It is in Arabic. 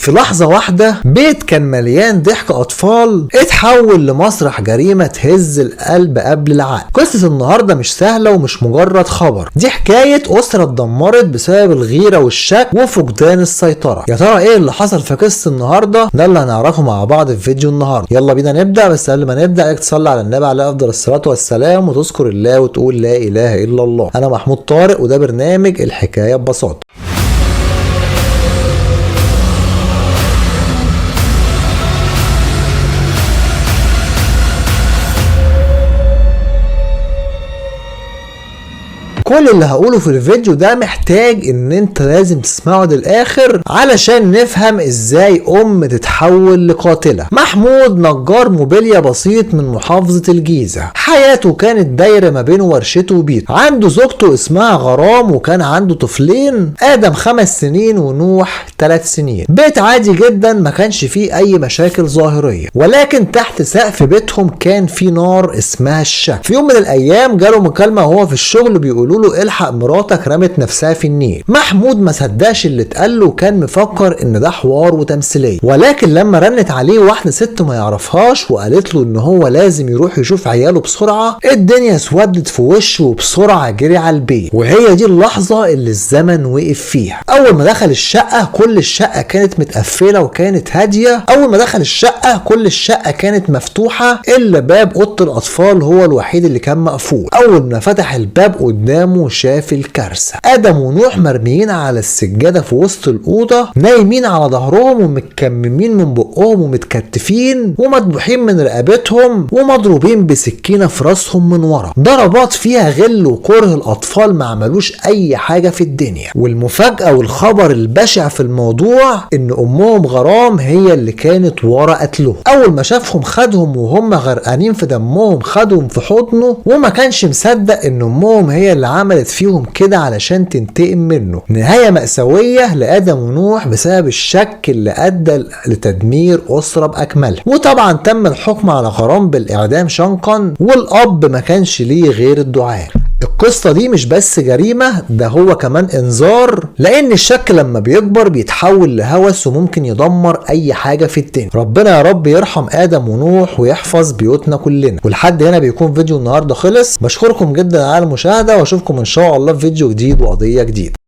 في لحظة واحدة بيت كان مليان ضحك أطفال اتحول لمسرح جريمة تهز القلب قبل العقل. قصة النهاردة مش سهلة ومش مجرد خبر، دي حكاية أسرة اتدمرت بسبب الغيرة والشك وفقدان السيطرة. يا ترى ايه اللي حصل في قصة النهاردة؟ ده اللي هنعرفه مع بعض في فيديو النهاردة. يلا بينا نبدأ، بس قبل ما نبدأ عليك تصلي على النبي عليه أفضل الصلاة والسلام وتذكر الله وتقول لا إله إلا الله. أنا محمود طارق وده برنامج الحكاية ببساطة. كل اللي هقوله في الفيديو ده محتاج ان انت لازم تسمعه للاخر علشان نفهم ازاي تتحول لقاتلة. محمود نجار موبيليا بسيط من محافظة الجيزة، حياته كانت دايرة ما بين ورشته وبيته. عنده زوجته اسمها غرام وكان عنده طفلين، ادم 5 سنين ونوح 3 سنين. بيت عادي جدا ما كانش فيه اي مشاكل ظاهرية، ولكن تحت سقف بيتهم كان في نار اسمها الشك. في يوم من الايام جاله مكالمة وهو في الشغل بيقولوا له الحق مراتك رمت نفسها في النيل. محمود ما صدقش اللي اتقال له وكان مفكر ان ده حوار وتمثيليه، ولكن لما رنت عليه واحده ست ما يعرفهاش وقالت له ان هو لازم يروح يشوف عياله بسرعه، الدنيا اسودت في وشه وبسرعه جري على البيت. وهي دي اللحظه اللي الزمن وقف فيها. اول ما دخل الشقه كل الشقه كانت متقفله وكانت هاديه. اول ما دخل الشقه كل الشقه كانت مفتوحه الا باب اوضه الاطفال هو الوحيد اللي كان مقفول. اول ما فتح الباب قدامه وشاف الكارثه. ادم ونوح مرميين على السجاده في وسط الاوضه، نايمين على ظهرهم ومتكممين من بقهم ومتكتفين ومدبوحين من رقبتهم ومضروبين بسكينه في راسهم من ورا. ضربات فيها غل وكره الاطفال ما عملوش اي حاجه في الدنيا. والمفاجاه والخبر البشع في الموضوع ان امهم غرام هي اللي كانت ورا قتلهم. اول ما شافهم خدهم وهم غرقانين في دمهم، خدهم في حضنه وما كانش مصدق ان امهم هي اللي عملت فيهم كده علشان تنتقم منه. نهاية مأساوية لآدم ونوح بسبب الشك اللي أدى لتدمير أسرة بأكملها. وطبعا تم الحكم على غرام بالإعدام شنقا، والأب ما كانش ليه غير الدعاء. القصة دي مش بس جريمة، ده هو كمان انذار، لان الشك لما بيكبر بيتحول لهوس وممكن يدمر اي حاجة في الدنيا. ربنا يا رب يرحم ادم ونوح ويحفظ بيوتنا كلنا. ولحد هنا بيكون فيديو النهاردة خلص. بشكركم جدا على المشاهدة واشوفكم ان شاء الله في فيديو جديد وقضية جديدة.